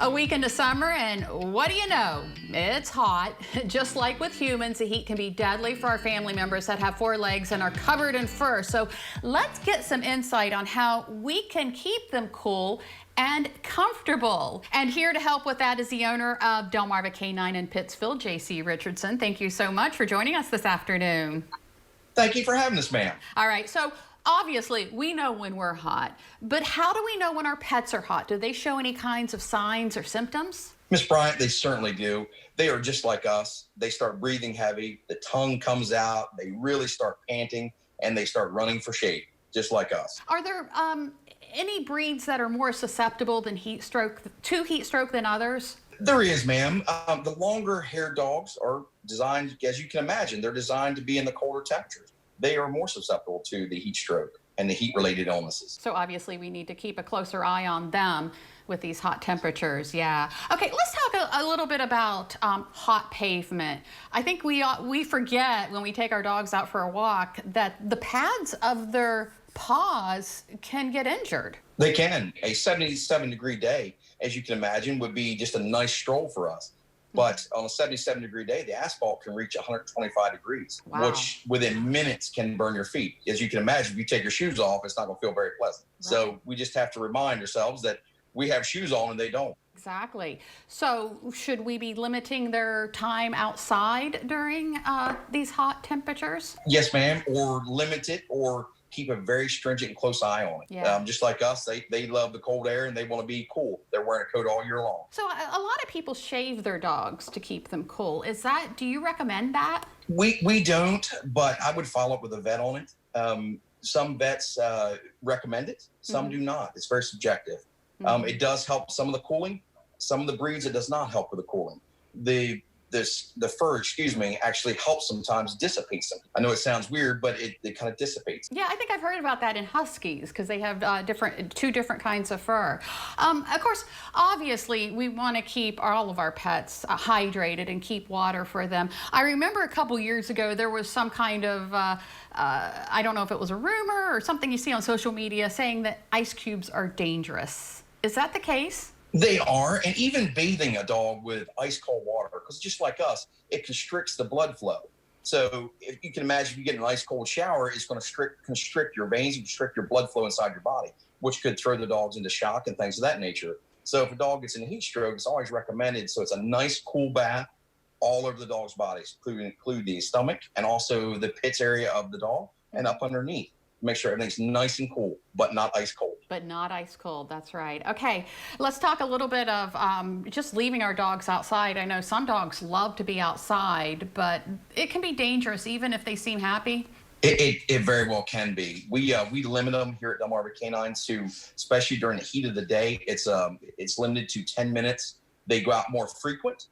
A week into summer, and what do you know? It's hot. Just like with humans, the heat can be deadly for our family members that have four legs and are covered in fur. So let's get some insight on how we can keep them cool and comfortable. And here to help with that is the owner of Delmarva Canine in Pittsville, J.C. Richardson. Thank you so much for joining us this afternoon. Thank you for having us, ma'am. All right, so obviously, we know when we're hot, but how do we know when our pets are hot? Do they show any kinds of signs or symptoms? Miss Bryant, they certainly do. They are just like us. They start breathing heavy, the tongue comes out, they really start panting, and they start running for shade, just like us. Are there any breeds that are more susceptible to heat stroke than others? There is, ma'am. The longer haired dogs are designed, as you can imagine, they're designed to be in the colder temperatures. They are more susceptible to the heat stroke and the heat-related illnesses. So obviously we need to keep a closer eye on them with these hot temperatures, yeah. Okay, let's talk a little bit about hot pavement. I think we forget when we take our dogs out for a walk that the pads of their paws can get injured. They can. A 77-degree day, as you can imagine, would be just a nice stroll for us. But on a 77-degree day, the asphalt can reach 125 degrees, wow, which within minutes can burn your feet. As you can imagine, if you take your shoes off, it's not going to feel very pleasant. Right. So we just have to remind ourselves that we have shoes on and they don't. Exactly. So should we be limiting their time outside during these hot temperatures? Yes, ma'am, or limit it or keep a very stringent and close eye on it. Yeah. Just like us, they love the cold air and they want to be cool. They're wearing a coat all year long. So a lot of people shave their dogs to keep them cool. Do you recommend that? We don't, but I would follow up with a vet on it. Some vets recommend it, some do not. It's very subjective. It does help some of the cooling. Some of the breeds, it does not help with the cooling. The fur, actually helps sometimes dissipate them. I know it sounds weird, but it kind of dissipates. Yeah, I think I've heard about that in Huskies because they have two different kinds of fur. Of course, obviously, we want to keep all of our pets hydrated and keep water for them. I remember a couple years ago, there was some kind of, I don't know if it was a rumor or something you see on social media saying that ice cubes are dangerous. Is that the case? They are, and even bathing a dog with ice cold water, because just like us, it constricts the blood flow. So if you can imagine, if you get an ice cold shower, it's going to constrict your veins and constrict your blood flow inside your body, which could throw the dogs into shock and things of that nature. So if a dog gets in a heat stroke, it's always recommended. So it's a nice cool bath all over the dog's body, include the stomach and also the pits area of the dog and up underneath. Make sure everything's nice and cool, but not ice cold. But not ice cold, that's right. Okay, let's talk a little bit of just leaving our dogs outside. I know some dogs love to be outside, but it can be dangerous even if they seem happy. It very well can be. We limit them here at Delmarva Canines to, especially during the heat of the day, it's limited to 10 minutes. They go out more frequent,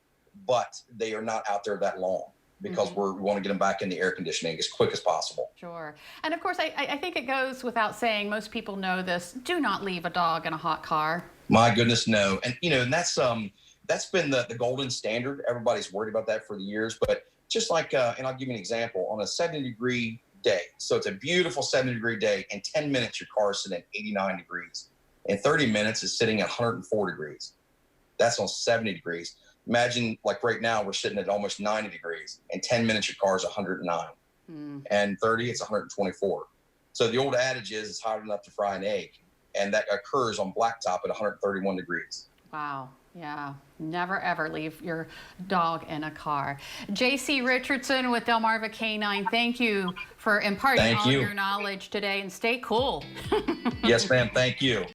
but they are not out there that long, because we want to get them back in the air conditioning as quick as possible. Sure. And of course, I think it goes without saying, most people know this, do not leave a dog in a hot car. My goodness, no. And, and that's been the golden standard. Everybody's worried about that for the years. But just like, and I'll give you an example, on a 70-degree day, so it's a beautiful 70-degree day, in 10 minutes, your car is sitting at 89 degrees. In 30 minutes, it's sitting at 104 degrees. That's on 70 degrees. Imagine, like right now, we're sitting at almost 90 degrees. In 10 minutes, your car is 109. And 30, it's 124. So the old adage is it's hot enough to fry an egg. And that occurs on blacktop at 131 degrees. Wow. Yeah. Never, ever leave your dog in a car. J.C. Richardson with Delmarva Canine, thank you for imparting all your knowledge today, and stay cool. Yes, ma'am. Thank you.